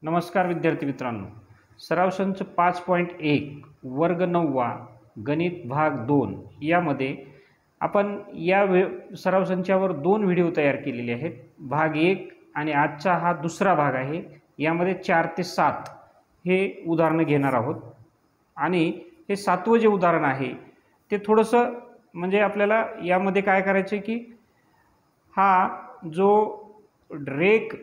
नमस्कार विद्यार्थी मित्रांनो, सराव संच 5.1 वर्ग 9वा गणित भाग 2 यामध्ये आपण सराव संचावर 2 व्हिडिओ तयार केलेले आहेत। भाग 1 आणि आजचा हा दुसरा भाग आहे। यामध्ये 4 ते 7 हे उदाहरण घेणार आहोत आणि हे 7वं जे उदाहरण आहे ते थोडंसं म्हणजे आपल्याला यामध्ये काय करायचं की हा जो रेख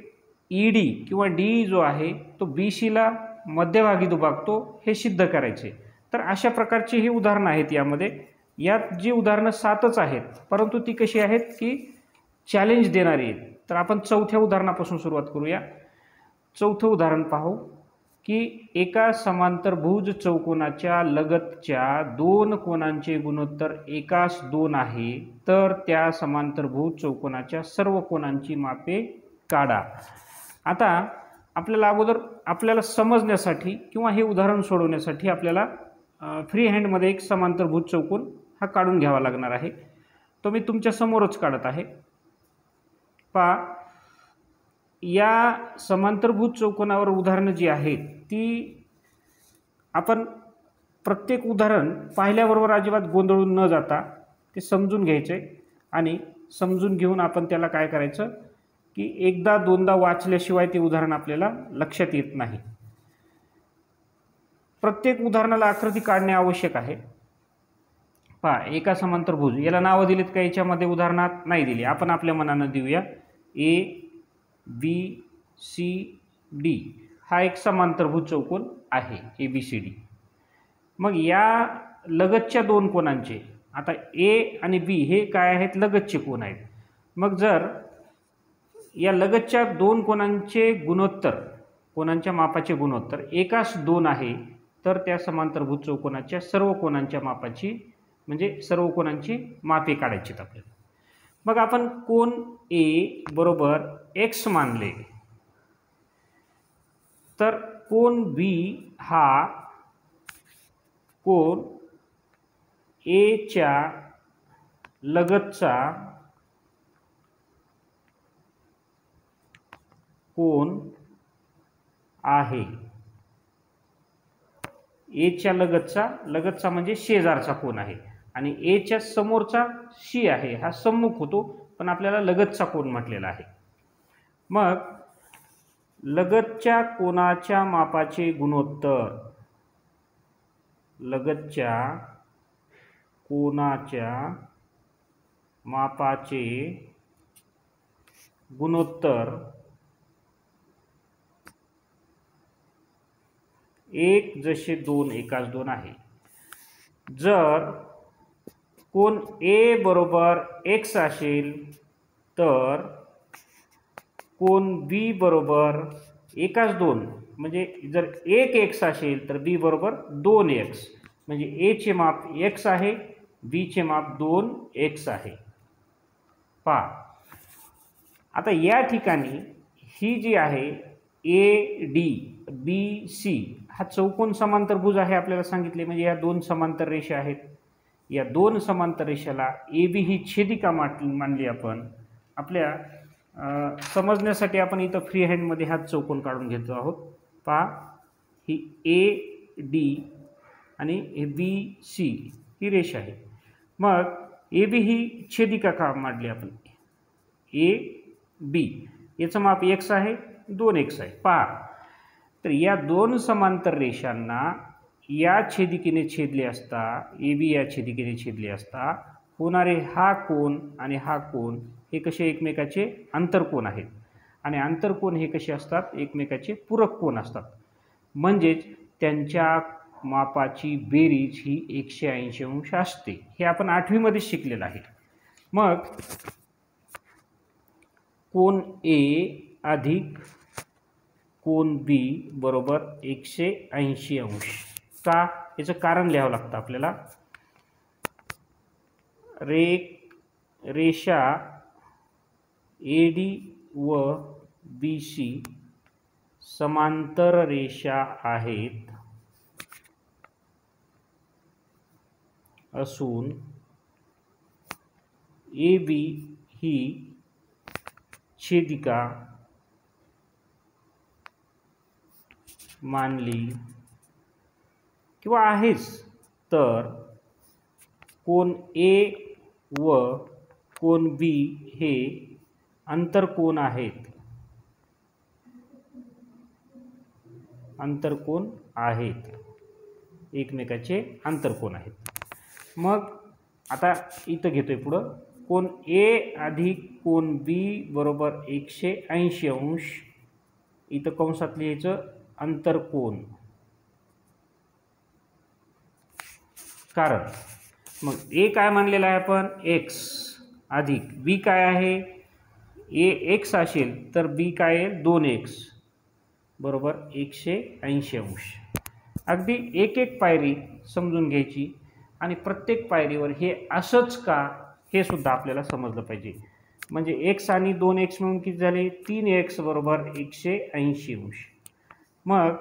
ED किंवा DE जो आहे तो BCला मध्यभागी दुभागतो हे सिद्ध करायचे। तर अशा प्रकारची ही उदाहरणं आहेत। यात जी उदाहरणं 7च आहेत, परंतु ती कशी आहेत की चॅलेंज देणारी आहेत। तर आपण चौथ्या उदाहरणापासून सुरुवात करूया। चौथं उदाहरण पाहू की एका समांतरभुज चौकोनाच्या लगतच्या दोन कोनांचे गुणोत्तर एकास 2 आहे, तर त्या समांतरभुज चौकोनाच्या सर्व कोनांची मापे काढा। आता आपल्याला समजण्यासाठी किंवा हे उदाहरण सोडवण्यासाठी आपल्याला फ्री हँडमध्ये एक समांतरभुज चौकोन हा काढून घ्यावा लागणार आहे। तो मी तुमच्या समोरच काढत आहे। पहा, या समांतरभुज चौकोनावर उदाहरणं जी आहेत ती आपण प्रत्येक उदाहरण पाहिल्याबरोबर अजिबात गोंधळून न जाता ते समजून घ्यायचे आणि समजून घेऊन आपण त्याला काय करायचं की एकदा दोनदा वाचल्याशिवाय ते उदाहरण आपल्याला लक्षात येत नाही। प्रत्येक उदाहरणाला आकृती काढणे आवश्यक आहे। पहा, एका समांतरभुज याला नाव दिलीत का? याच्यामध्ये उदाहरणात नाही दिली, आपण आपल्या मनानं देऊया। ABCD हा एक समांतरभुज चौकोन आहे ABCD। मग या लगतच्या दोन कोनांचे, आता A आणि B हे काय आहेत? लगतचे कोन आहेत। मग जर या लगतच्या दोन कोनांचे गुणोत्तर, कोनांच्या मापाचे गुणोत्तर एकास 2 आहे, तर त्या समांतरभुज चौकोनाच्या सर्व कोनांच्या मापाची म्हणजे सर्व कोनांची मापे काढायची आपल्याला। मग आपण कोन A बरोबर x मानले, तर कोन B हा कोन A च्या लगतचा कोन आहे। A च्या लगतचा म्हणजे शेजारचा कोन आहे आणि A च्या समोरचा C आहे, हा सम्मुख होतो, पण आपल्याला लगतचा कोन म्हटलेला आहे। मग लगतच्या कोनाच्या मापाचे गुणोत्तर, लगतच्या कोनाच्या मापाचे गुणोत्तर 1:2 एकास 2 आहे। जर कोन A बरोबर x असेल तर कोन B बरोबर एकास 2 म्हणजे जर 1x असेल तर B बरोबर 2x, म्हणजे A चे माप x आहे, B चे माप 2x आहे। पहा, आता या ठिकाणी ही जी आहे ADBC हा चौकोन समांतरभुज आहे आपल्याला सांगितले, म्हणजे या दोन समांतर रेषा आहेत। या दोन समांतर रेषेला AB ही छेदिका मानली आपण। आपल्या समजण्यासाठी आपण इथं फ्री हँडमध्ये हा चौकोन काढून घेतो आहोत। पहा, ही AD आणि BC ही रेषा आहे। मग AB ही छेदिका का मांडली आपण? AB याचं माप x आहे, 2x आहे। पहा, तर या दोन समांतर रेषांना या छेदिकेने छेदले असता, AB या छेदिकेने छेदले असता होणारे हा कोन आणि हा कोन हे कसे एकमेकाचे आंतरकोन आहेत आणि आंतरकोन हे कसे असतात? एकमेकाचे पूरक कोन असतात, म्हणजेच त्यांच्या मापाची बेरीज ही 180 अंश असते। हे आपण 8वी मध्ये शिकलेलं आहे। मग कोन A अधिक कोन B बरोबर 180 अंश का? याचं कारण लिहावं लागतं आपल्याला। रेषा AD व BC समांतर रेषा आहेत असून AB ही छेदिका मानली किंवा आहेच तर कोन ए व कोन बी हे आंतरकोन आहेत, आंतरकोन आहेत, एकमेकाचे आंतरकोन आहेत. मग आता इथं घेतोय पुढं कोन ए अधिक कोन बी बरोबर 180 अंश, इथं कंसात लिहायचं आंतरकोन. कारण मग ए काय मानलेला आहे आपण x अधिक बी काय आहे, ए x असेल तर बी काय आहे 2x बरोबर 180 अंश. अगदी एक एक पायरी समजून घ्यायची आणि प्रत्येक पायरीवर हे असंच का हे सुद्धा आपल्याला समजलं पाहिजे. म्हणजे x आणि 2x म्हणून किती झाले 3x बरोबर 180 अंश. मग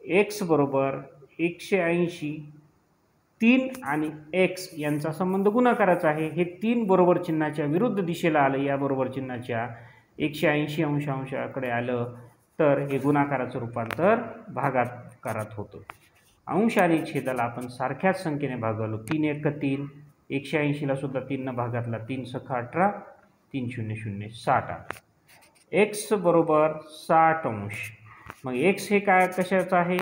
x बरोबर 180, 3 आणि x यांचा संबंध गुणाकाराचा आहे. हे 3 बरोबर चिन्हाच्या विरुद्ध दिशेला आलं, या बरोबर चिन्हाच्या 180 अंशाकडे आलं तर हे गुणाकाराचं रूपांतर भागाकारात होतं. अंश आणि छेदाला आपण सारख्याच संख्येने भागवलो, 3 1 3, 180ला सुद्धा 3 न भागातला 3 6 18, 3 0 0 60. x बरोबर 60 अंश. मग x हे काय कशाचं आहे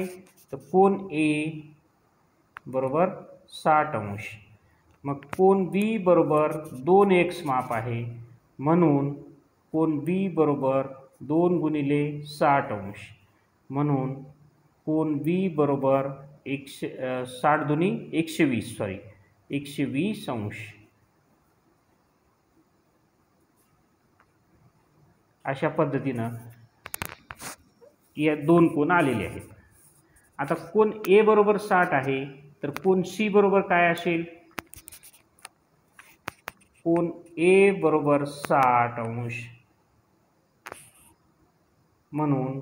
तर कोन ए बरोबर 60 अंश. मग कोन बी बरोबर 2x माप आहे म्हणून कोन बी बरोबर 2 गुणिले 60 अंश, म्हणून कोन बी बरोबर 60 दुनी 120 120 अंश. अशा पद्धतीनं या दोन कोन आलेले आहेत. आता कोन ए बरोबर 60 आहे तर कोन सी बरोबर काय असेल, कोन ए बरोबर 60 अंश म्हणून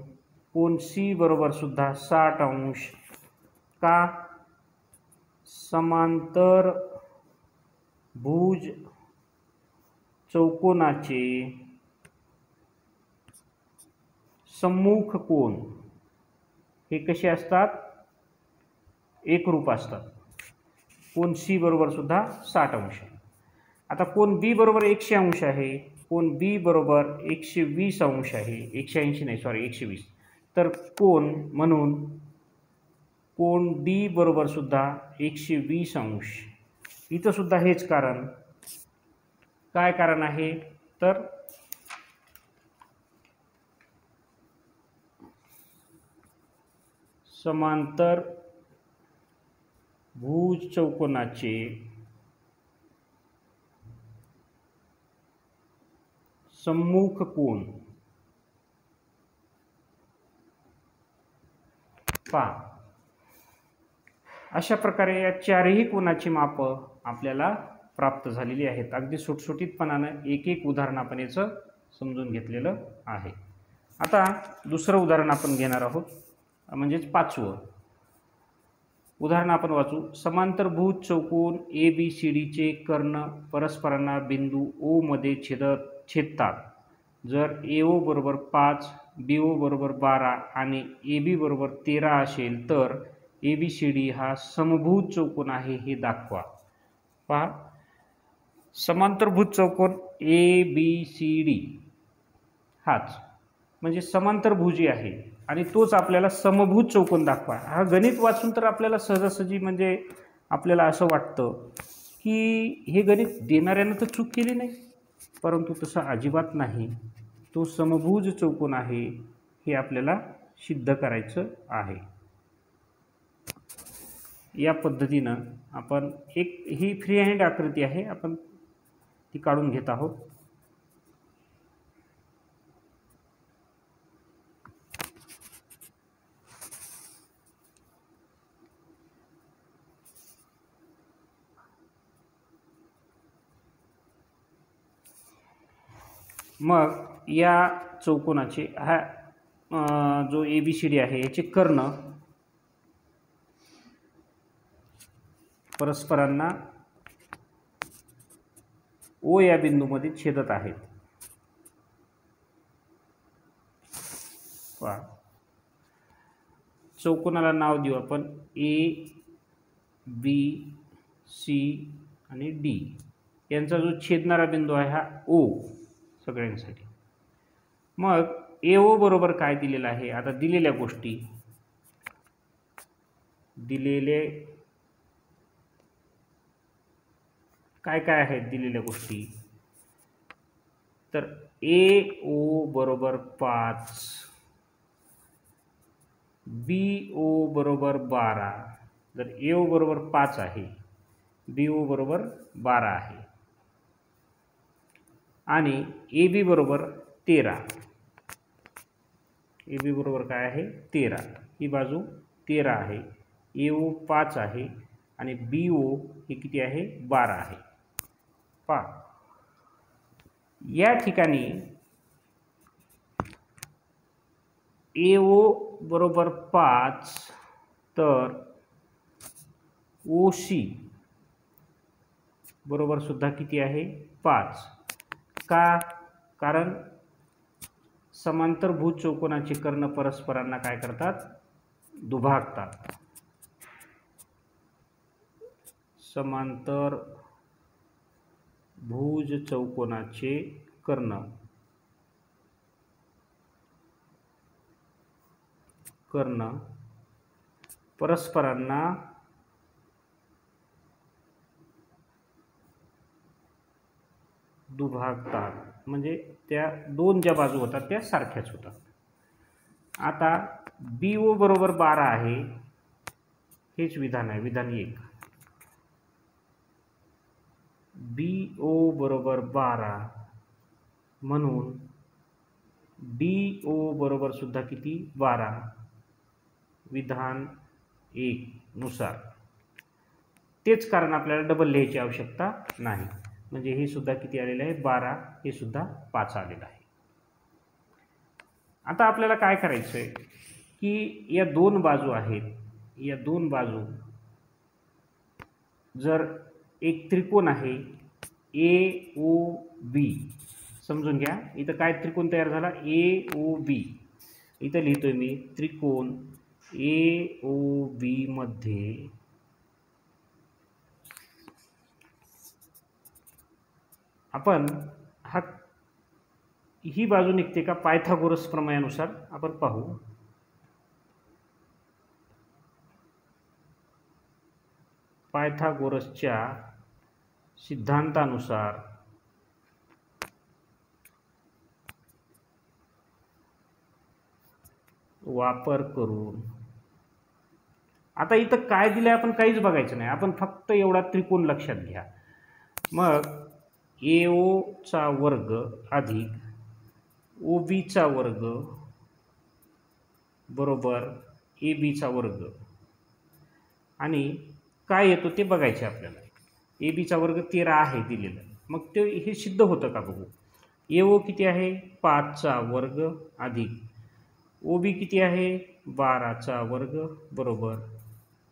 कोन सी बरोबर सुद्धा 60 अंश. का समांतर भुज चौकोनाचे सम्मुख कोन हे कसे असतात, एकरूप असतात. कोन सी बरोबर सुद्धा 60 अंश. आता कोन बी बरोबर 100 अंश आहे, कोन बी बरोबर 120 अंश आहे, 180 नाही 120. तर कोन म्हणून कोन डी बरोबर सुद्धा 120 अंश. इथं सुद्धा हेच कारण. काय कारण आहे तर समांतर भुज चौकोनाचे सम्मुख कोन. पहा अशा प्रकारे या चारही कोनाची मापं आपल्याला प्राप्त झालेली आहेत. अगदी सुटसुटीतपणानं एक एक उदाहरण आपण याचं समजून घेतलेलं आहे. आता दुसरं उदाहरण आपण घेणार आहोत, म्हणजेच 5वं उदाहरण आपण वाचू. समांतर भुज चौकोन ABCDचे कर्ण परस्परांना बिंदू O मध्ये छेदतात. जर AO बरोबर 5, BO बरोबर 12 आणि AB बरोबर 13 असेल तर ABCD हा समभुज चौकोन आहे हे दाखवा. पहा समांतरभुज चौकोन ABCD हाच म्हणजे समांतरभुजी आहे आणि तोच आपल्याला समभुज चौकोन दाखवा. हा गणित वाचून तर आपल्याला सहजासहजी म्हणजे आपल्याला असं वाटतं की हे गणित देणाऱ्यानं तर चूक केली नाही, परंतु तसं अजिबात नाही. तो समभुज चौकोन आहे हे आपल्याला सिद्ध करायचं आहे. या पद्धतीनं आपण ही फ्री हँड आकृती आहे, आपण ती काढून घेत आहोत. मग या चौकोनाचे हा जो ABCD आहे याचे कर्ण परस्परांना O या बिंदूमध्ये छेदत आहेत. चौकोनाला नाव देऊ आपण ए बी सी आणि डी. यांचा जो छेदणारा बिंदू आहे हा ओ सगळ्यांसाठी. मग ए ओ बरोबर काय दिलेलं आहे, आता दिलेल्या गोष्टी, दिलेले काय काय आहेत दिलेल्या गोष्टी, तर ए ओ बरोबर 5, बी ओ बरोबर 12, जर ए ओ बरोबर 5 आहे, बी ओ बरोबर 12 आहे, आणि ए बी बरोबर 13, ए बी बरोबर काय आहे 13, ही बाजू 13 आहे, ए ओ 5 आहे आणि बी ओ हे किती आहे 12 आहे. पहा या ठिकाणी ए ओ बरोबर 5 तर ओ सी बरोबर सुद्धा किती आहे 5. का? कारण समांतरभुज चौकोनाचे कर्ण परस्परांना काय करतात, दुभागतात. समांतर भुज चौकोनाचे कर्ण परस्परांना दुभागतात, म्हणजे त्या दोन ज्या बाजू होतात त्या सारख्याच होतात. आता बी ओ बरोबर 12 आहे, हेच विधान आहे, विधान 1. बी ओ बरोबर 12 म्हणून डी ओ बरोबर सुद्धा किती 12, विधान 1 नुसार. तेच कारण आपल्याला डबल लिहायची आवश्यकता नाही, म्हणजे हे सुद्धा किती आलेलं आहे 12, हे सुद्धा 5 आलेलं आहे. आता आपल्याला काय करायचं आहे की या दोन बाजू आहेत, या दोन बाजू जर एक त्रिकोण आहे ए ओ बी, समजून घ्या इथं काय त्रिकोण तयार झाला ए ओ बी, इथं लिहितोय मी त्रिकोण ए ओ बी मध्ये आपण ही बाजू निघते का पायथागोरस प्रमेयानुसार आपण पाहू. पायथागोरसच्या सिद्धांतानुसार वापर करून, आता इथं काय दिलंय आपण काहीच बघायचं नाही, आपण फक्त एवढा त्रिकोण लक्षात घ्या. मग ए ओ चा वर्ग अधिक ओ बी चा वर्ग बरोबर ए बी चा वर्ग, आणि काय येतो ते बघायचे आपल्याला. ए बी चा वर्ग 13 आहे दिलेलं, मग ते हे सिद्ध होतं का बघू. ए ओ किती आहे 5 चा वर्ग अधिक ओ बी किती आहे 12 चा वर्ग बरोबर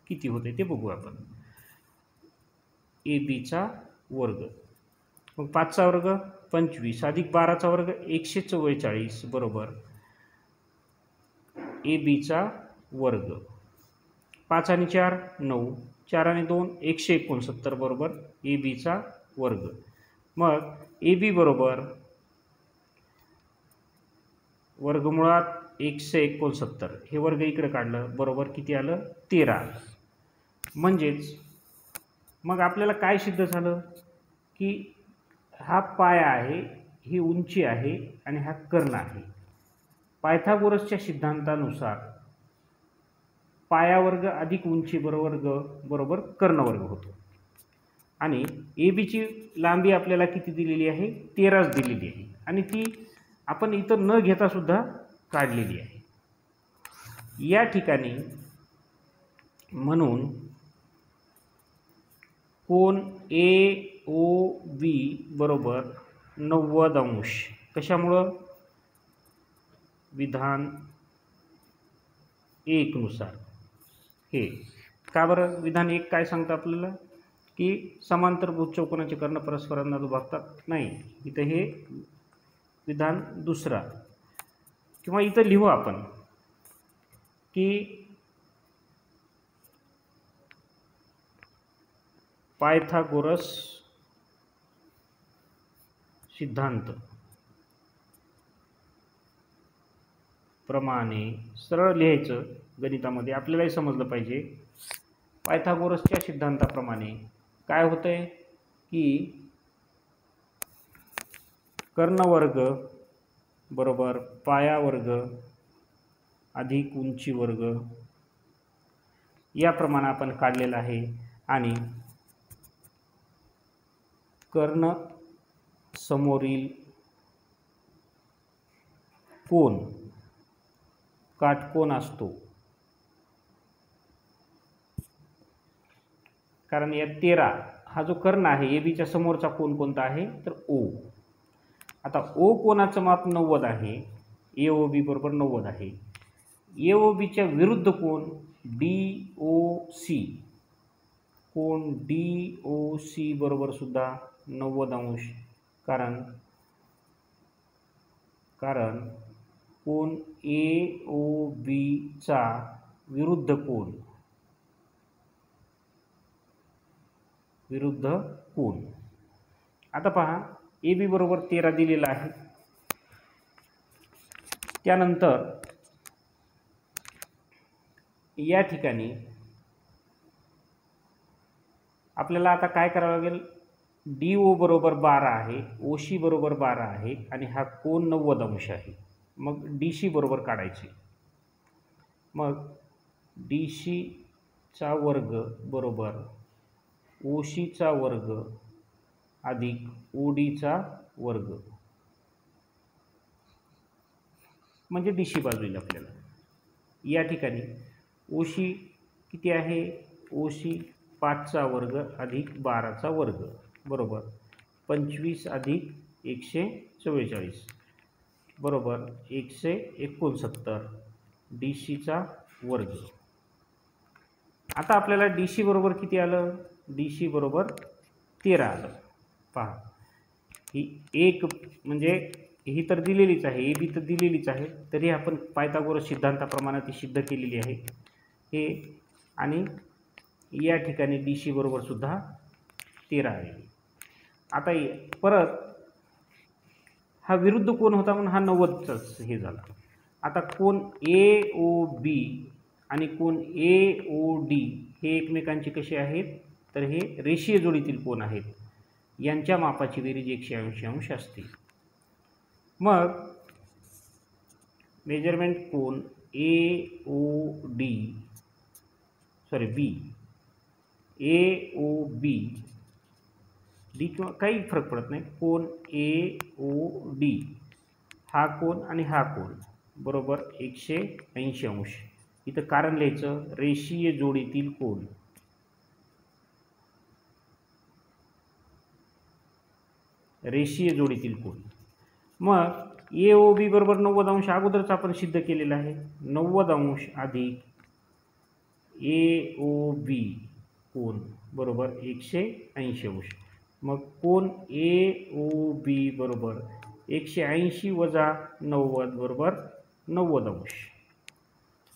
किती होते ते बघू आपण. ए बी चा वर्ग, मग 5 चा वर्ग 25 अधिक 12 चा वर्ग 144 बरोबर ए बी चा वर्ग. 5 आणि 4 9, 4 आणि 2 169 बरोबर ए बी चा वर्ग. मग ए बी बरोबर वर्गमुळात 169, हे वर्ग इकडे काढलं बरोबर किती आलं 13. म्हणजेच मग आपल्याला काय सिद्ध झालं की हा पाया आहे, ही उंची आहे आणि हा कर्ण आहे. पायथागोरसच्या सिद्धांतानुसार पायावर्ग अधिक उंची बरोबर कर्णवर्ग होतो, आणि ए बीची लांबी आपल्याला किती दिलेली आहे 13 दिलेली आहे, आणि ती आपण इथं न घेता सुद्धा काढलेली आहे या ठिकाणी. म्हणून कोन ए ओ बी बरोबर 90 अंश, कशामुळं विधान 1 नुसार. हे का बरं, विधान 1 काय सांगतं आपल्याला की समांतरभुज चौकोनाचे कर्ण परस्परांना दुभागतात. नाही, इथं हे विधान दुसरा, किंवा इथं लिहू आपण की पायथागोरस सिद्धांत प्रमाणे सरळ लिहायचं. गणितामध्ये आपल्यालाही समजलं पाहिजे. पायथागोरसच्या सिद्धांताप्रमाणे काय होतंय की कर्णवर्ग बरोबर पाया वर्ग अधिक उंची वर्ग याप्रमाणे आपण काढलेलं आहे. आणि कर्ण समोरील कोन काटकोन असतो. कारण या 13 हा जो कर्ण आहे ए बीच्या समोरचा कोन कोणता आहे तर ओ. आता ओ कोणाचं माप 90 आहे. ए ओ बी बरोबर 90 आहे. ए ओ बीच्या विरुद्ध कोन डी ओ सी, कोन डी ओ सी बरोबर सुद्धा 90 अंश. कारण कोन ए ओ बीचा विरुद्ध कोन. आता पहा ए बी बरोबर 13 दिलेला आहे. त्यानंतर या ठिकाणी आपल्याला आता काय करावं लागेल. डी ओ बरोबर 12 आहे, ओ सी बरोबर 12 आहे आणि हा कोन 90 अंश आहे. मग डी सी बरोबर काढायचे. मग डी सीचा वर्ग बरोबर ओ सीचा वर्ग अधिक ओ डीचा वर्ग म्हणजे डी सी बाजू येईल आपल्याला. या ठिकाणी ओ सी किती आहे. ओ सी 5चा वर्ग अधिक 12चा वर्ग बरोबर 25 अधिक 144 बरोबर 169 डी सीचा वर्ग. आता आपल्याला डी सी बरोबर किती आलं. डी सी बरोबर 13 आलं. पहा ही एक म्हणजे ही तर दिलेलीच आहे, ए बी तर दिलेलीच आहे, तरी आपण पायथागोरस सिद्धांताप्रमाणे ती सिद्ध केलेली आहे. हे आणि या ठिकाणी डी सी बरोबर सुद्धा 13 आहे. आता परत हा विरुद्ध कोन होता म्हणून हा 90चाच हे झाला. आता कोन ए ओ बी आणि कोन ए ओ डी हे एकमेकांचे कसे आहेत तर हे रेषीय जोडीतील कोन आहेत. यांच्या मापाची बेरीज 180 अंश असते. मग मेजरमेंट कोन ए ओ डी बी ए ओ बी डी किंवा काही फरक पडत नाही. कोन ए ओ डी हा कोन आणि हा कोन बरोबर 180 अंश. इथं कारण लिहायचं रेषीय जोडीतील कोन. रेषीय जोडीतील कोन. मग ए ओ बी बरोबर 90 अंश अगोदरच आपण सिद्ध केलेलं आहे. 90 अंश अधिक ए ओ बी कोन बरोबर 180 अंश. मग कोन ए ओ बी बरोबर 180 वजा 90 बरोबर 90 अंश.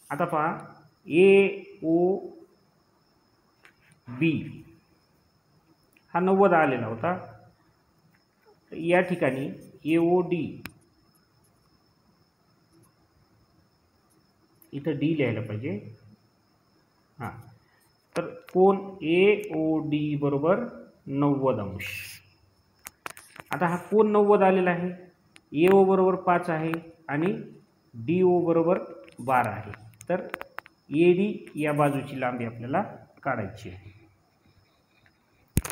आता पहा ए ओ बी हा 90 आलेला होता. या ठिकाणी ए ओ डी इथं डी लिहायला पाहिजे. हां तर कोन ए ओ डी बरोबर 90 अंश. आता हा कोन 90 आलेला आहे. ए ओ बरोबर 5 आहे आणि डी ओ बरोबर 12 आहे. तर ए डी या बाजूची लांबी आपल्याला काढायची आहे.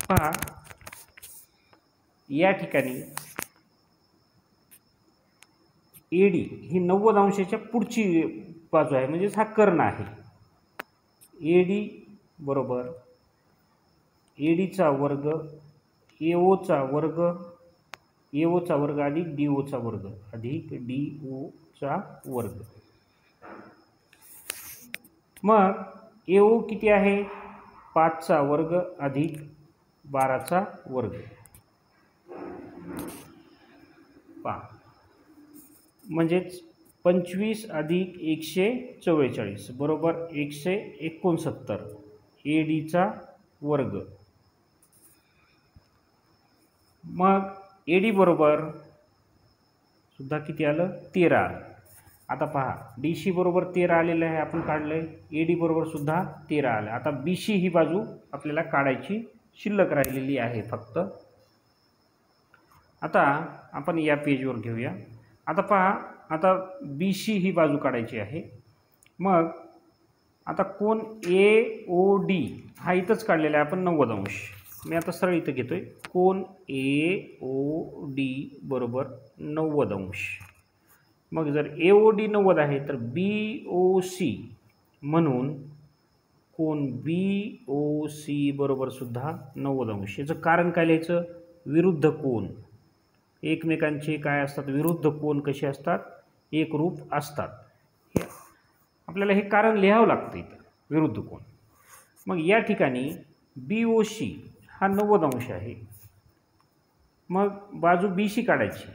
पहा या ठिकाणी ए डी ही 90 अंशाच्या पुढची बाजू आहे म्हणजेच हा कर्ण आहे. ए डी बरोबर ए डीचा वर्ग ए ओचा वर्ग अधिक डी ओचा वर्ग अधिक डी ओचा वर्ग. मग ए ओ किती आहे 5चा वर्ग अधिक 12चा वर्ग. पहा म्हणजेच 25 अधिक 144 बरोबर 169 ए डीचा वर्ग मग AD बरोबर सुद्धा किती आलं 13 आलं. आता पहा DC बरोबर 13 आलेलं आहे, आपण काढलं आहे. AD बरोबर सुद्धा 13 आलं. आता BC ही बाजू आपल्याला काढायची शिल्लक राहिलेली आहे फक्त. आता आपण या पेजवर घेऊया. आता पहा, आता BC ही बाजू काढायची आहे. मग आता कोण AOD हा इथंच काढलेला आहे आपण 90 अंश. मी आता सरळ इथं घेतोय. कोण AOD बरोबर 90 अंश. मग जर AOD 90 आहे तर BOC म्हणून कोण BOC बरोबर सुद्धा 90 अंश. याचं कारण काय लिहायचं? विरुद्ध कोण. एकमेकांचे काय असतात? विरुद्ध कोण कसे असतात? एकरूप असतात. आपल्याला हे कारण लिहावं लागतं इथं, विरुद्ध कोण. मग या ठिकाणी BOC हा 90 अंश आहे. मग बाजू BC काढायची.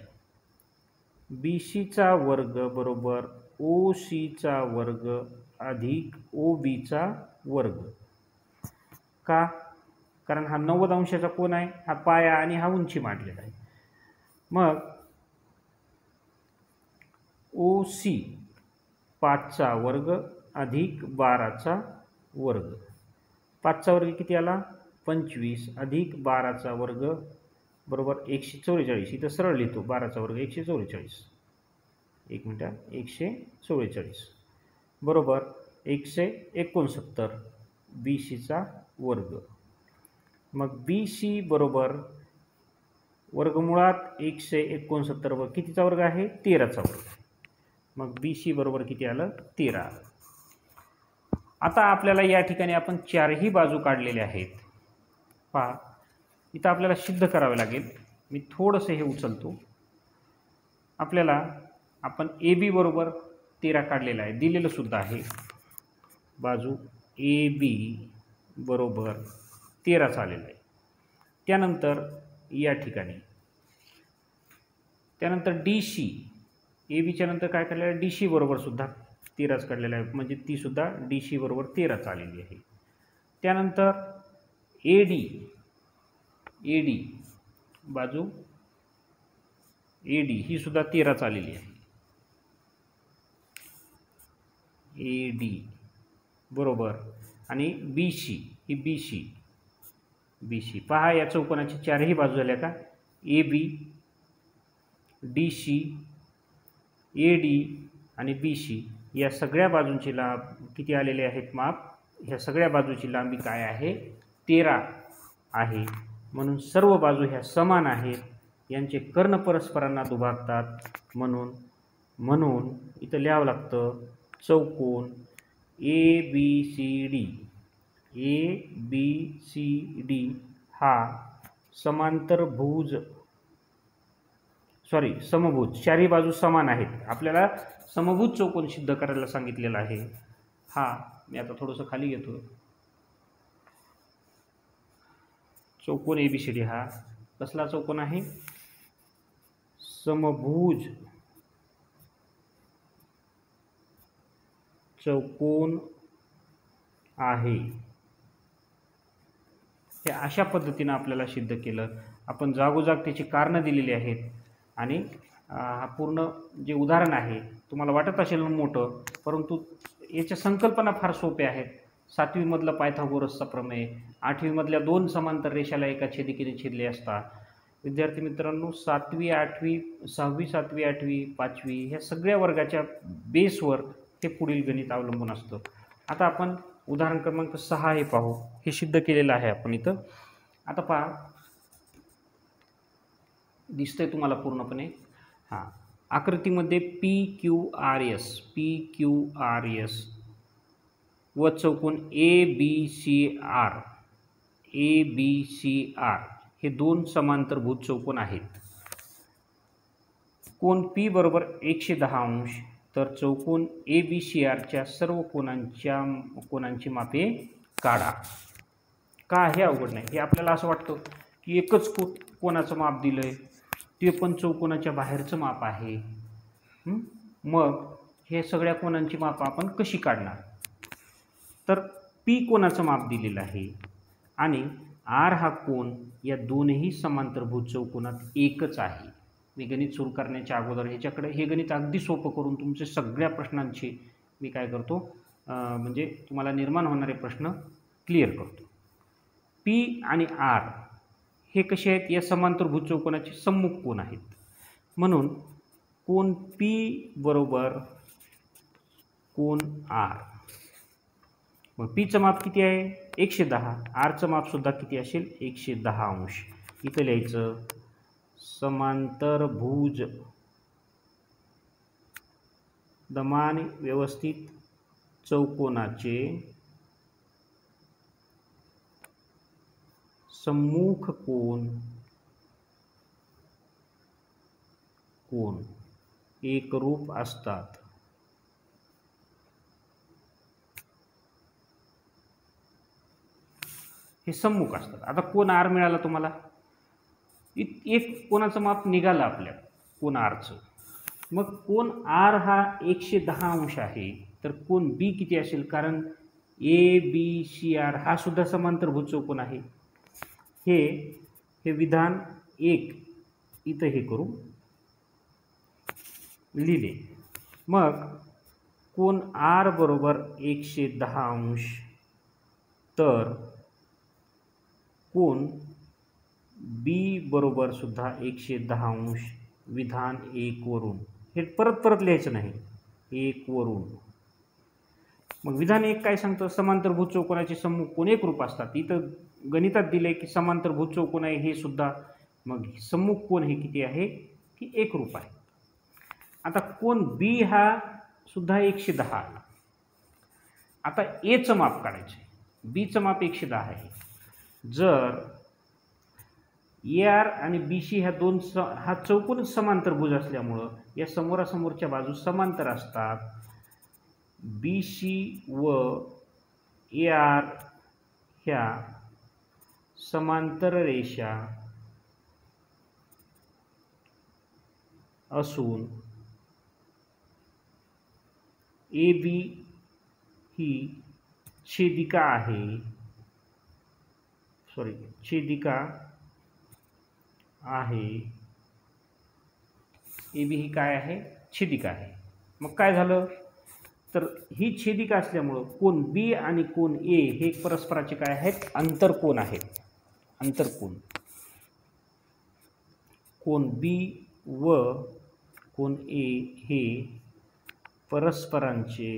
BCचा वर्ग बरोबर OCचा वर्ग अधिक OBचा वर्ग. का? कारण हा 90 अंशाचा कोण आहे, हा पाया आणि हा उंची मांडलेला आहे. मग OC 5चा वर्ग अधिक 12चा वर्ग. 5चा वर्ग किती आला? 25 अधिक 12चा वर्ग बरोबर 144. इथं सरळ लिहितो 12चा वर्ग 144. एक मिनिट, 144 बरोबर 169 BCचा वर्ग. मग BC बरोबर वर्गमुळात 169 वर्ग कितीचा वर्ग आहे? 13चा वर्ग. मग BC बरोबर किती आलं? 13 आलं. आता आपल्याला या ठिकाणी आपण चारही बाजू काढलेल्या आहेत. पहा इथं आपल्याला सिद्ध करावे लागेल. मी थोडंसं हे उचलतो. आपल्याला आपण AB बरोबर 13 काढलेला आहे, दिलेलं सुद्धा आहे. बाजू AB बरोबर 13 आलेलं आहे. त्यानंतर या ठिकाणी त्यानंतर DC ABच्या नंतर काय काढलेलं आहे? DC बरोबर सुद्धा 13 काढलेला आहे, म्हणजे ती सुद्धा DC बरोबर 13 आलेली आहे. त्यानंतर AD बाजू AD ही सुद्धा 13 आलेली आहे. AD बरोबर आणि BC ही BC पहा या चौकोनाची चारही बाजू झाल्या का? AB DC AD आणि BC या सगळ्या बाजूंची किती आलेले आहेत माप? ह्या सगळ्या बाजूची लांबी काय आहे? 13 आहे. म्हणून सर्व बाजू ह्या समान आहेत. यांचे कर्ण परस्परांना दुभागतात. म्हणून इथं लिहावं लागतं चौकोन ABCD हा समभुज, चारही बाजू समान आहेत. आपल्याला समभुज चौकोन सिद्ध करायला सांगितलेला आहे. मी आता थोडंसं खाली घेतो. चौकोन ABCD हा कसला चौकोन आहे? समभुज चौकोन आहे. हे अशा पद्धतीने आपल्याला सिद्ध केलं. आपण जागोजाग त्याची कारणं दिलेली आहेत आणि हा पूर्ण जे उदाहरण आहे तुम्हाला वाटत असेल मोठं, परंतु याच्या संकल्पना फार सोप्या आहेत. 7वी मधला पायथागोरसचा प्रमेय, 8वी मधल्या 2 समांतर रेषाला एका छेदिकेने छेदले असता. विद्यार्थी मित्रांनो 7वी 8वी 6वी 7वी 8वी 5वी ह्या सगळ्या वर्गाच्या बेसवर हे पुढील गणित अवलंबून असतं. आता आपण उदाहरण क्रमांक 6 हे पाहू. हे सिद्ध केलेलं आहे आपण इथं. आता पहा दिसतंय तुम्हाला पूर्णपणे. आकृतीमध्ये PQRS व चौकोन ABCR हे 2 समांतरभुज चौकोन आहेत. कोन P बरोबर 110 अंश. तर चौकोन ABCRच्या सर्व कोनांची मापे काढा. का? हे अवघड नाही. हे आपल्याला असं वाटतं की एकच कोनाचं माप दिलंय, ते पण चौकोनाच्या बाहेरचं माप आहे. मग हे सगळ्या कोनांची माप आपण कशी काढणार? तर P कोनाचं माप दिलेलं आहे आणि आर हा कोन या दोन्ही समांतरभुज चौकोनात एकच आहे. मी गणित सुरू करण्याच्या अगोदर ह्याच्याकडे हे गणित अगदी सोपं करून तुमचे सगळ्या प्रश्नांची मी काय करतो म्हणजे तुम्हाला निर्माण होणारे प्रश्न क्लिअर करतो. पी आणि आर हे कसे आहेत, या समांतरभुज चौकोनाचे सम्मुख कोन आहेत. म्हणून कोन पी बरोबर कोन आर. मग पीचं माप किती आहे 110, आरचं माप सुद्धा किती असेल 110 अंश. इथं लिहायचं समांतरभुज दमान व्यवस्थित चौकोनाचे सम्मुख कोन एकरूप असतात. हे सम्मुख असतात. आता कोन आर मिळाला तुम्हाला, एक कोणाचं माप निघालं आपल्या कोन आरचं. मग कोन आर हा 110 अंश आहे, तर कोन बी किती असेल, कारण ए बी सी आर हा सुद्धा समांतरभुज चौकोन आहे. हे विधान 1 इथं हे करू लिहिले. मग कोन आर बरोबर 110 अंश, तर कोन बी बरोबर सुद्धा 110 अंश विधान 1 वरून. हे परत लिहायचं नाही, 1 वरून. मग विधान 1 काय सांगतं, समांतरभुज चौकोनाचे सम्मुख कोन एकरूप असतात. इथं गणितात दिले की समांतरभुज चौकोन आहे हे सुद्धा, मग सम्मुख कोन हे किती आहे की एकरूप आहे. आता कोन बी हा सुद्धा 110 आला. आता एचं माप काढायचं आहे. बीचं माप 110 आहे. जर ए आर आणि बी सी ह्या हा चौकोन समांतरभुज असल्यामुळं या समोरासमोरच्या बाजू समांतर असतात. बी सी व ए आर ह्या समांतर रेषा असून ए बी ही छेदिका आहे, ए बी ही काय आहे, छेदिका आहे. मग काय झालं, तर ही छेदिका असल्यामुळं कोन बी आणि कोन ए हे परस्पराचे काय आहेत, अंतरकोन आहेत. अंतरकोन कोन बी व कोन ए हे परस्परांचे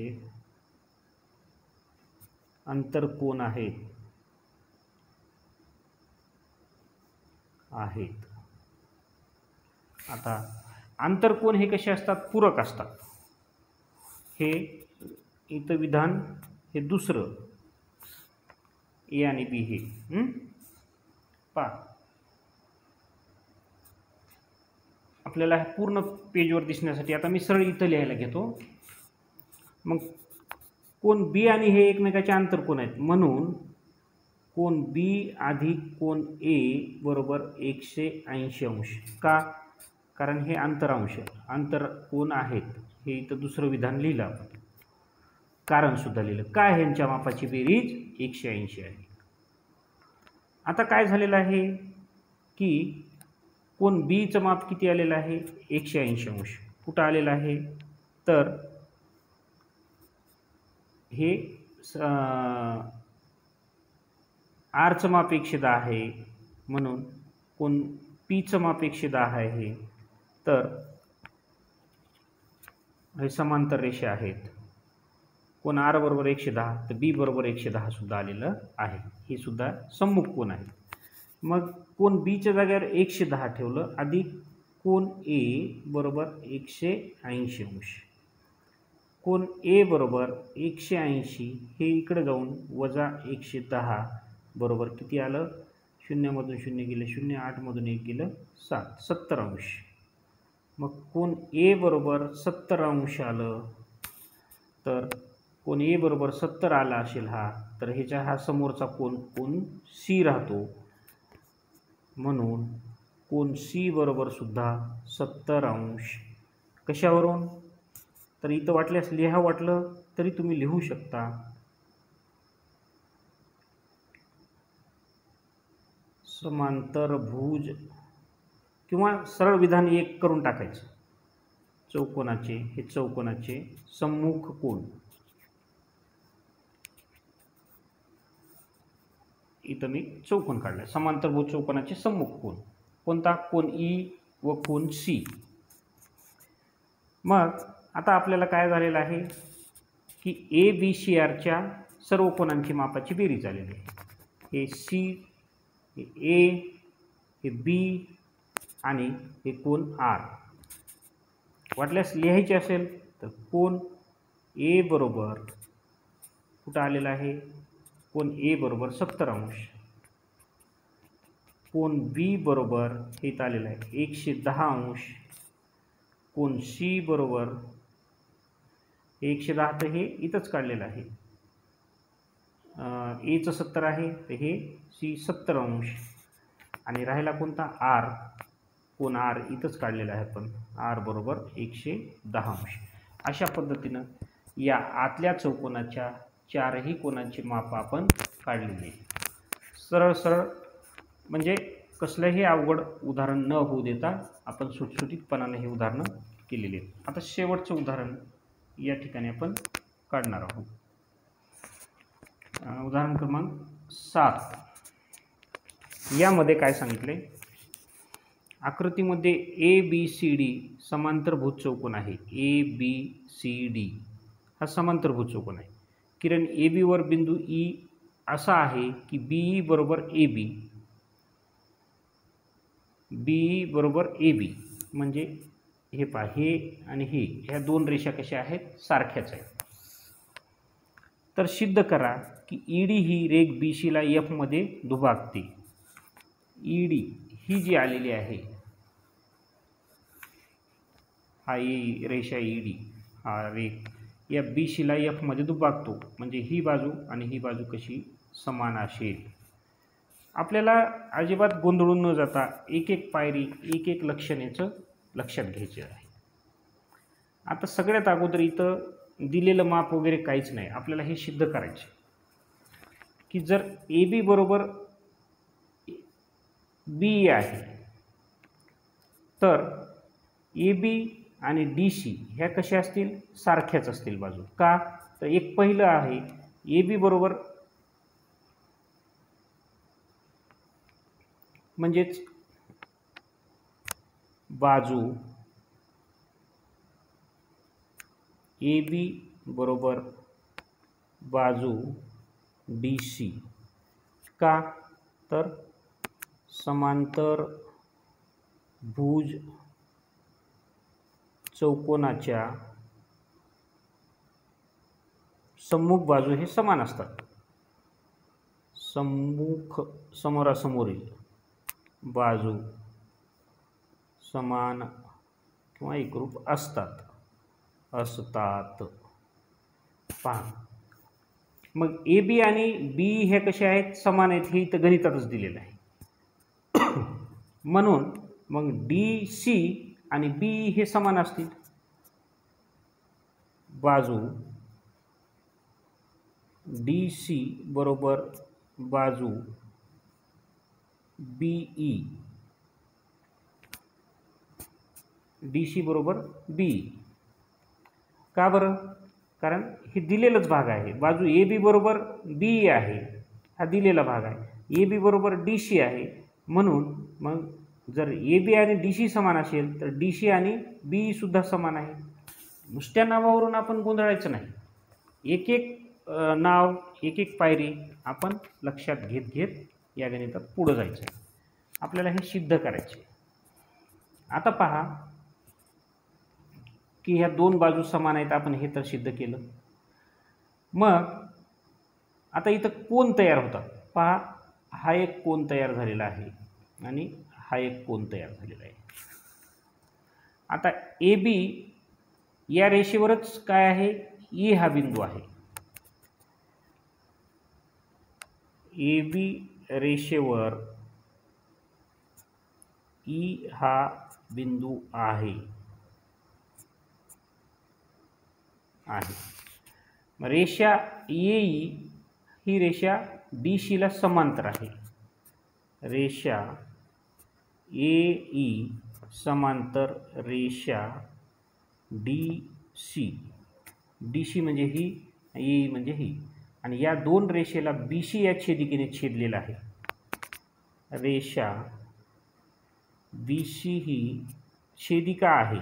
अंतरकोन आहेत. आता आंतरकोन हे कसे असतात, पूरक असतात. हे इथं विधान हे दुसरं ए आणि बी हे आपल्याला पूर्ण पेजवर दिसण्यासाठी आता मी सरळ इथं लिहायला घेतो. मग कोन बी आणि हे एकमेकाचे आंतरकोन आहेत, म्हणून कोन बी अधिक कोन ए बरोबर 180 अंश. का, कारण हे आंतरकोन आहेत. हे इथं दुसरं विधान लिहिलं आपण, कारण सुद्धा लिहिलं. काय ह्यांच्या मापाची बेरीज 180 आहे. आता काय झालेलं आहे की कोन बीचं माप किती आलेलं आहे 180 अंश. कुठं आलेलं आहे, तर हे आरचं माप 110 आहे, म्हणून कोन पीचं माप 110 आहे. तर हे समांतर रेषा आहेत. कोन आर बरोबर 110, तर बी बरोबर 110 सुद्धा आलेलं आहे. हे सुद्धा सम्मुख कोन आहे. मग कोन बीच्या जागेवर 110 ठेवलं, अधिक कोन ए बरोबर 180 अंश. कोन ए बरोबर 180 हे इकडे जाऊन वजा 110 बरोबर किती आलं, 0 मधून 0 गेलं 0, 8 मधून 1 गेलं 7, 70 अंश. मग कोन ए बरोबर 70 अंश आलं, तर कोन ए बरोबर 70 आला असेल हा, तर ह्याच्या हा समोरचा कोन सी राहतो. म्हणून कोन सी बरोबर सुद्धा 70 अंश. कशावरून, तर इथं वाटल्यास लिहा, वाटलं तरी तुम्ही लिहू शकता. समांतरभुज किंवा सरळ विधान एक करून टाकायचं. चौकोनाचे हे चौकोनाचे सम्मुख कोन. इथं मी चौकोन काढला. समांतरभुज चौकोनाचे सम्मुख कोन कोणता? कोन ई व कोन सी. मग आता आपल्याला काय झालेलं आहे की ए बी सी आरच्या सर्व कोनांची मापाची बेरीज झालेली आहे. हे सी, हे ए, हे बी आणि हे कोन आर. वाटल्यास लिहायचे असेल तर कोन ए बरोबर कुठं आलेला आहे? कोन ए बरोबर 70 अंश. कोन बी बरोबर हे इथं आलेलं आहे 110 अंश. कोन सी बरोबर 110 तर हे इथंच काढलेलं आहे. एचं 70 आहे तर हे सी 70 अंश. आणि राहिला कोणता? आर. कोन आर इथंच काढलेला आहे आपण. आर बरोबर 110 अंश. अशा पद्धतीनं या आतल्या चौकोनाच्या चारही कोनांची माप आपण काढलेली. सरळ सरळ म्हणजे कसलंही अवघड उदाहरण न होऊ देता आपण सुटसुटीतपणाने हे उदाहरणं केलेली आहेत. आता शेवटचं उदाहरण या ठिकाणी आपण काढणार आहोत. उदाहरण क्रमांक 7. यामध्ये काय सांगितले? आकृतीमध्ये ए बी सी डी समांतरभुज चौकोन आहे. ए बी सी डी हा समांतरभुज चौकोन आहे. किरण ए बी वर बिंदू ई असा आहे की बी बरोबर ए बी, बी बरोबर ए बी म्हणजे हे पहा, हे आणि हे ह्या दोन रेषा कशा आहेत? सारख्याच आहेत. तर सिद्ध करा की ईडी ही रेघ बी सीला एफ मध्ये दुभागते. ईडी ही जी आलेली आहे, हा रेषा ईडी हा रेघ या बी सीला एफ मध्ये दुभागतो. म्हणजे ही बाजू आणि ही बाजू कशी समान असेल. आपल्याला अजिबात गोंधळून न जाता एक एक पायरी एक एक लक्षणेचं लक्षात घ्यायचे आहे. आता सगळ्यात अगोदर इथं दिलेलं माप वगैरे काहीच नाही. आपल्याला हे सिद्ध करायचे की जर ए बी बरोबर बी आहे तर ए बी आणि डी सी ह्या कशा असतील? सारख्याच असतील बाजू. का? तर एक पहिलं आहे ए बी बरोबर म्हणजेच बाजू ए बी बरोबर बाजू डी सी. का? तर समांतर भुज चौकोनाच्या सम्मुख बाजू हे समान असतात. सम्मुख समोरासमोरील बाजू समान किंवा एकरूप असतात. पहा, मग ए बी आणि बी हे कसे आहेत? समान आहेत. हे इथं गणितातच दिलेलं आहे. म्हणून मग डी सी आणि बी हे समान असतील. बाजू डी सी बरोबर बाजू बी ई. डी सी बरोबर बी. का बरं? कारण हे दिलेलंच भाग आहे. बाजू ए बी बरोबर बी आहे, हा दिलेला भाग आहे. ए बी बरोबर डी सी आहे. म्हणून मग जर ए बी आणि डी सी समान असेल तर डी सी आणि बी सुद्धा समान आहे. नुसत्या नावावरून आपण गोंधळायचं नाही. एक एक नाव एक एक पायरी आपण लक्षात घेत घेत या गणितात पुढे जायचं आहे. आपल्याला हे सिद्ध करायचे. आता पहा की ह्या दोन बाजू समान आहेत. आपण हे तर सिद्ध केलं. मग आता इथं कोन तयार होतात. पहा, हा एक कोन तयार झालेला आहे आणि हा एक कोन तयार झालेला आहे. आता ए बी या रेषेवरच काय आहे? ई हा बिंदू आहे. ए बी रेषेवर ई हा बिंदू आहे. रेषा ए ही रेषा डी सी ला समांतर आहे. रेषा AE समांतर रेषा DC, DC म्हणजे ही, AE म्हणजे ही, आणि या दोन रेषेला BC या छेदिकेने छेदलेला आहे. रेषा BC ही छेदिका आहे.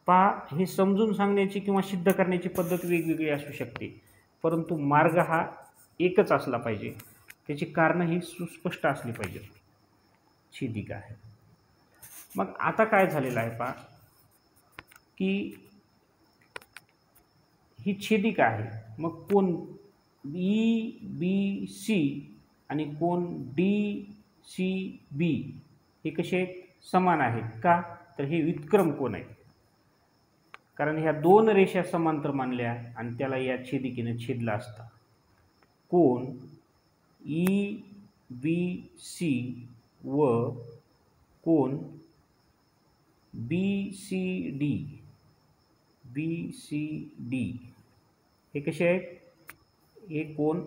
पहा, हे समजून सांगण्याची किंवा सिद्ध करण्याची पद्धत वेगवेगळी असू शकते, परंतु मार्ग हा एकच असला पाहिजे. त्याची कारणं ही सुस्पष्ट असली पाहिजेत. छेदिका आहे. मग आता काय झालेलं आहे पहा, की ही छेदिका आहे. मग कोण EBC आणि कोण DCB हे कसे समान आहेत का? तर हे व्युत्क्रम कोण आहेत. कारण ह्या दोन रेषा समांतर मानल्या आणि त्याला या छेदिकेने छेदला असता. कोण EBC व कोण BCD हे कसे आहेत? हे कोण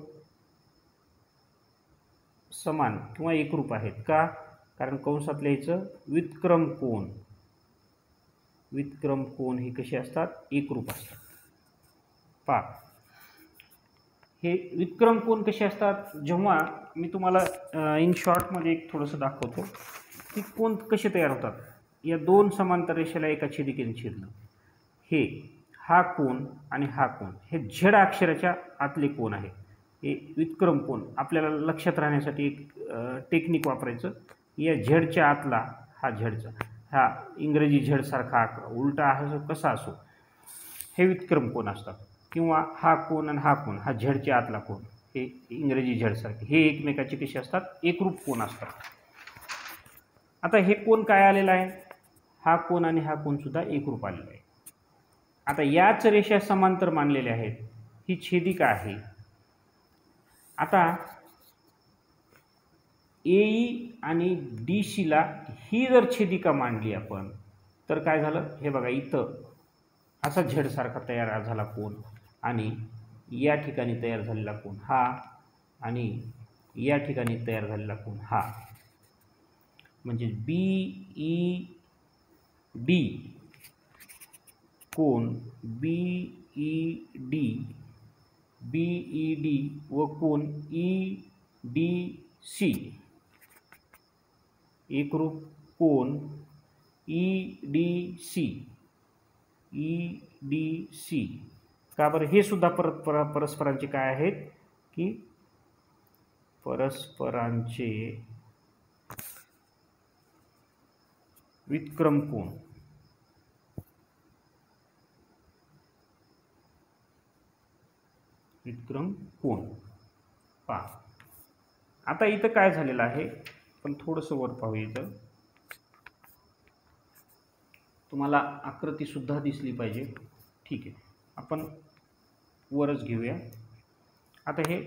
समान किंवा एकरूप आहेत का? कारण कंसात लिहायचं व्युत्क्रम कोण. व्युत्क्रम कोण हे कसे असतात? एकरूप असतात. पहा, हे व्युत्क्रम कोण कसे असतात? जेव्हा मी तुम्हाला इन शॉर्टमध्ये एक थोडंसं दाखवतो की कोण कसे तयार होतात. या दोन समांतर रेषेला एका छेदिकेने छेदलं. हा कोण आणि हा कोण हे झेड अक्षराच्या आतले कोण आहे. हे व्युत्क्रम कोण. आपल्याला लक्षात राहण्यासाठी एक टेक्निक वापरायचं. या झेडच्या आतला हा झेडचा, हा इंग्रजी झेडसारखा आकार उलटा असो कसा असो, हे व्युत्क्रम कोण असतात. किंवा हा कोण आणि हा कोण, हा झेडच्या आतला कोण, हे इंग्रजी झेडसारखे, हे एकमेकाचे कसे असतात? एकरूप कोण असतात. आता हे कोण काय आलेला आहे? हा कोण आणि हा कोण सुद्धा एकरूप आलेला आहे. आता याच रेषा समांतर मानलेल्या आहेत. ही छेदिका आहे. आता AE आणि DCला ही जर छेदिका मांडली आपण तर काय झालं? हे बघा, इथं असा झेडसारखा तयार झाला कोण आणि या ठिकाणी तयार झालेला कोण हा आणि या ठिकाणी तयार झालेला कोण हा. म्हणजे BED कोण BED व कोण EDC एकरूप कोण EDC का बरं? हे सुद्धा परस्परांचे काय आहेत की परस्परांचे व्युत्क्रम कोण. व्युत्क्रम कोण. पहा, आता इथं काय झालेलं आहे, पण थोडंसं वर पाहू. इथं तुम्हाला आकृती सुद्धा दिसली पाहिजे. ठीक आहे, आपण वरच घेऊया. आता हे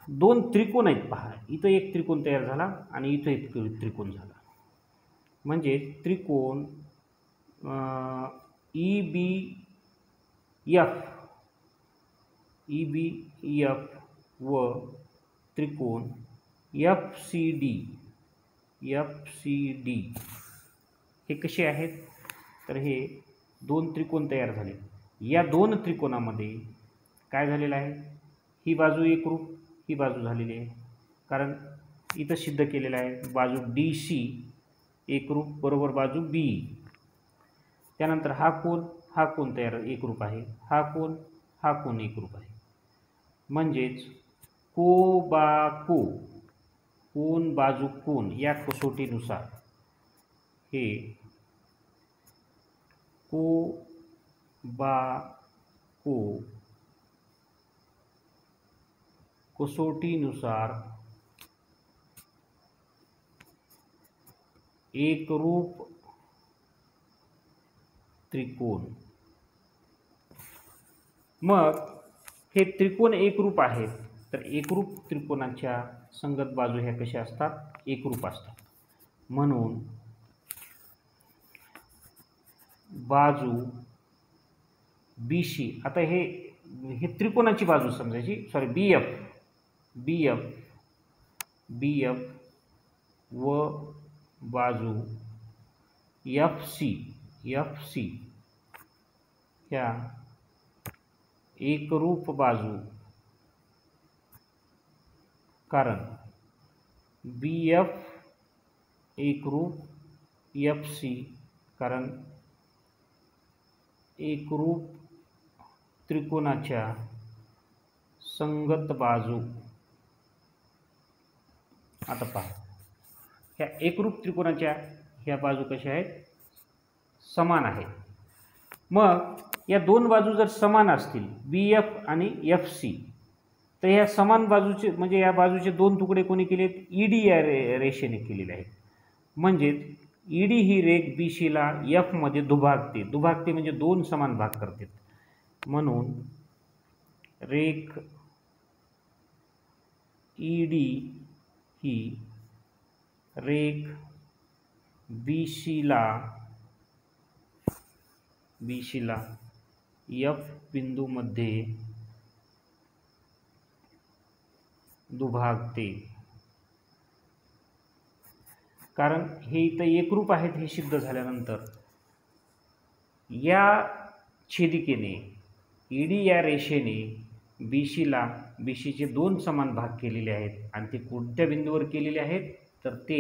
दोन त्रिकोण आहेत. पहा, इथं एक त्रिकोण तयार झाला आणि इथं एक त्रिकोण झाला. म्हणजे त्रिकोण EBF व त्रिकोण FCD हे कसे आहेत? तर हे दोन त्रिकोण तयार झाले. या दोन त्रिकोणामध्ये काय झालेलं आहे? ही बाजू एकरूप, ही बाजू झालेली आहे. कारण इथं सिद्ध केलेलं आहे बाजू DC एकरूप बरोबर बाजू B. त्यानंतर हा कोण तयार एकरूप आहे. हा कोण एकरूप आहे. म्हणजेच कोण बाजू कोण या कसोटीनुसार हे कसोटीनुसार एकरूप त्रिकोण. मग हे त्रिकोण एकरूप आहेत तर एकरूप त्रिकोणाच्या संगत बाजू ह्या कशा असतात? एकरूप असतात. म्हणून बाजू BC, आता हे त्रिकोणाची बाजू समजायची, BF BF व बाजू FC ह्या एकरूप बाजू, कारण BF एकरूप FC कारण एकरूप त्रिकोणाच्या संगत बाजू. आता पहा, ह्या एकरूप त्रिकोणाच्या ह्या बाजू कशा आहेत, समान आहेत. मग या दोन बाजू जर समान असतील BF आणि FC, तर ह्या समान बाजूचे म्हणजे या बाजूचे दोन तुकडे कोणी केलेत, ED या रेषेने केलेले आहेत. म्हणजेच ED ही रेख BC ला F मध्ये दुभागते म्हणजे दोन समान भाग करते. म्हणून रेख ED ही रेख BC ला F बिंदूमध्ये दुभागते. कारण हे इथं एकरूप आहेत हे सिद्ध झाल्यानंतर या छेदिकेने ED या रेषेने BCचे दोन समान भाग केलेले आहेत. आणि ते कोणत्या बिंदूवर केलेले आहेत, तर ते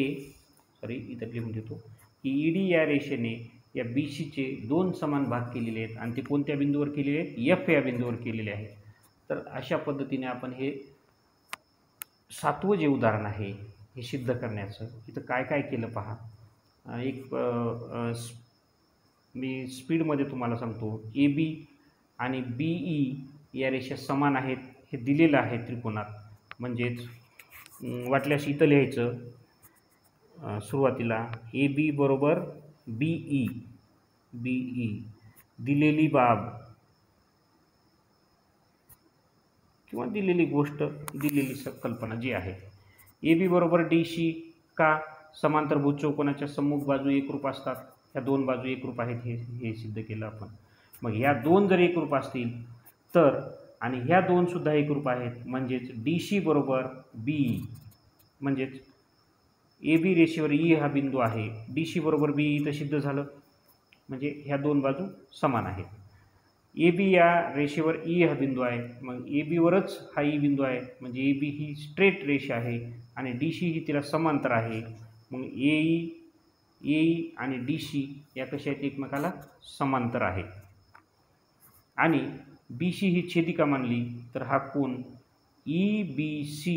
इथं लिहून देतो की ED या रेषेने या BCचे दोन समान भाग केलेले आहेत आणि ते कोणत्या बिंदूवर केलेले आहेत, F या बिंदूवर केलेले आहेत. तर अशा पद्धतीने आपण हे 7वं जे उदाहरण आहे हे सिद्ध करण्याचं इथं काय काय केलं पहा. एक मी स्पीडमध्ये तुम्हाला सांगतो. AB आणि BE या रेषा समान आहेत हे दिलेलं आहे त्रिकोणात. म्हणजेच वाटल्यास इथं लिहायचं सुरुवातीला AB बरोबर BE दिलेली बाब किंवा दिलेली गोष्ट, दिलेली संकल्पना जी आहे. AB बरोबर DC का, समांतरभुज चौकोनाच्या सम्मुख बाजू एकरूप असतात. ह्या दोन बाजू एकरूप आहेत हे सिद्ध केलं आपण. मग ह्या दोन जर एकरूप असतील तर, आणि ह्या दोन सुद्धा एकरूप आहेत, म्हणजेच DC बरोबर BE, म्हणजेच AB रेषेवर E हा बिंदू आहे, DC बरोबर BE इथं सिद्ध झालं. म्हणजे ह्या दोन बाजू समान आहेत. AB या रेषेवर E हा बिंदू आहे, मग AB वरच हा E बिंदू आहे, म्हणजे AB ही स्ट्रेट रेषा आहे आणि DC ही तिला समांतर आहे. मग AE आणि DC या कशा आहेत, एकमेकाला समांतर आहेत. आणि BC ही छेदिका मानली तर हा कोन EBC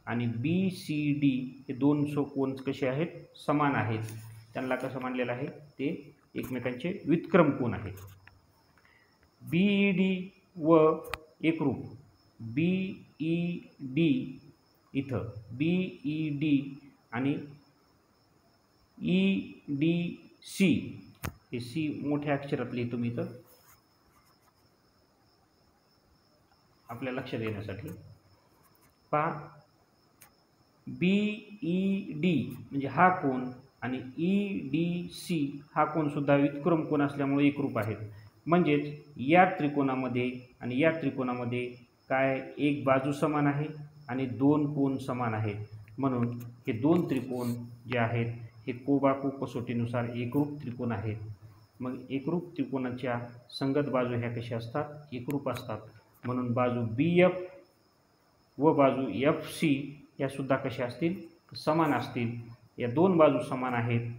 आणि BCD हे दोन कोन कसे आहेत, समान आहेत. त्यांना कसं मानलेलं आहे, ते एकमेकांचे व्युत्क्रम कोन आहेत. BED व एकरूप BED इथं BED आणि EDC हे C मोठ्या अक्षरात लिहितो मी इथं आपल्या लक्षात येण्यासाठी. पहा, BED म्हणजे हा कोन आणि EDC हा कोन सुद्धा व्युत्क्रम कोन असल्यामुळे एकरूप आहेत. म्हणजेच या त्रिकोणामध्ये आणि या त्रिकोणामध्ये काय, एक बाजू समान आहे आणि दोन कोन समान आहेत. म्हणून हे दोन त्रिकोण जे आहेत हे कोबाकू कसोटीनुसार एकरूप त्रिकोण आहेत. मग एकरूप त्रिकोणाच्या संगत बाजू ह्या कशा असतात, एकरूप असतात. म्हणून बाजू BF व बाजू FC या सुद्धा कशा असतील, समान असतील. या दोन बाजू समान आहेत,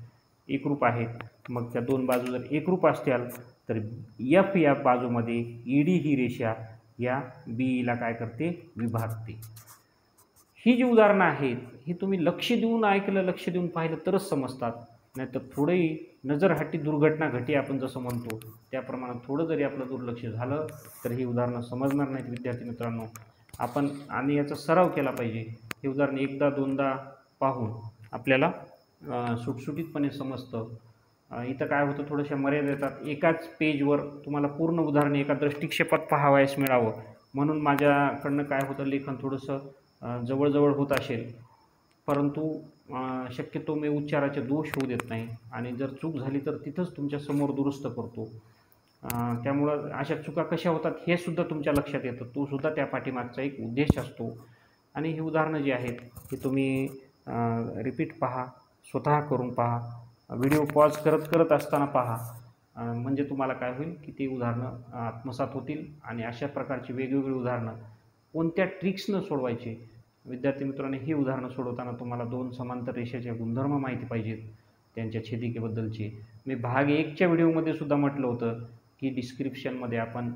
एकरूप आहेत. मग त्या दोन बाजू जर एकरूप असतील तर F या बाजूमध्ये ED ही रेषा या BE ला काय करते, विभागते. ही जी उदाहरणं आहेत ही तुम्ही लक्ष देऊन ऐकलं, लक्ष देऊन पाहिलं तरच समजतात. नाहीतर थोडंही नजरहाटी दुर्घटना घटी आपण जसं म्हणतो त्याप्रमाणे थोडं जरी आपलं दुर्लक्ष झालं तर ही उदाहरणं समजणार नाहीत. विद्यार्थी मित्रांनो, आपण आणि याचा सराव केला पाहिजे. हे उदाहरण एकदा दोनदा पाहून आपल्याला सुटसुटीतपणे समजतं. इथं काय होतं, थोड्याशा मर्यादा येतात. एकाच पेजवर तुम्हाला पूर्ण उदाहरण एका दृष्टिक्षेपात पाहावयास मिळावं म्हणून माझ्याकडनं काय होतं, लेखन थोडंसं जवळजवळ होत असेल, परंतु शक्यतो मी उच्चाराचे दोष होऊ देत नाही आणि जर चूक झाली तर तिथंच तुमच्यासमोर दुरुस्त करतो. त्यामुळं अशा चुका कशा होतात हे सुद्धा तुमच्या लक्षात येतं. तो सुद्धा त्या पाठीमागचा एक उद्देश असतो. आणि ही उदाहरणं जी आहेत ही तुम्ही रिपीट पहा, स्वतः करून पहा, व्हिडिओ पॉज करत असताना पहा. म्हणजे तुम्हाला काय होईल की ती उदाहरणं आत्मसात होतील आणि अशा प्रकारची वेगवेगळी उदाहरणं कोणत्या ट्रिक्सनं सोडवायची. विद्यार्थी मित्रांनो, ही उदाहरणं सोडवताना तुम्हाला 2 समांतर रेषेचे गुणधर्म माहिती पाहिजेत, त्यांच्या छेदिकेबद्दलचे. मी भाग 1च्या व्हिडिओमध्ये सुद्धा म्हटलं होतं की डिस्क्रिप्शनमध्ये आपण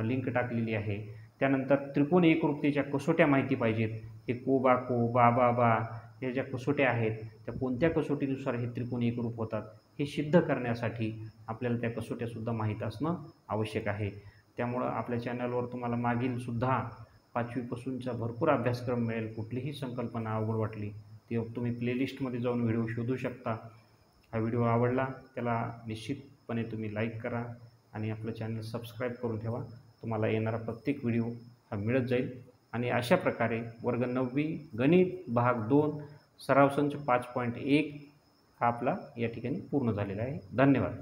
लिंक टाकलेली आहे. त्यानंतर त्रिकोण एकरूपतेच्या कसोट्या माहिती पाहिजेत. हे को बा को, बा बा बा, ह्या ज्या कसोट्या आहेत त्या कोणत्या कसोटीनुसार हे त्रिकोण एकरूप होतात हे सिद्ध करण्यासाठी आपल्याला त्या कसोट्यासुद्धा माहीत असणं आवश्यक आहे. त्यामुळं आपल्या चॅनलवर तुम्हाला मागीलसुद्धा 5वीपासूनचा भरपूर अभ्यासक्रम मिळेल. कुठलीही संकल्पना अवघड वाटली ती तुम्ही प्लेलिस्टमध्ये जाऊन व्हिडिओ शोधू शकता. हा व्हिडिओ आवडला त्याला निश्चितपणे तुम्ही लाईक करा आणि आपलं चॅनल सबस्क्राईब करून ठेवा. तुम्हाला येणारा प्रत्येक व्हिडिओ हा मिळत जाईल. आणि अशा प्रकारे वर्ग 9वी गणित भाग 2 सराव संच 5.1 हा आपला या ठिकाणी पूर्ण झालेला आहे. धन्यवाद.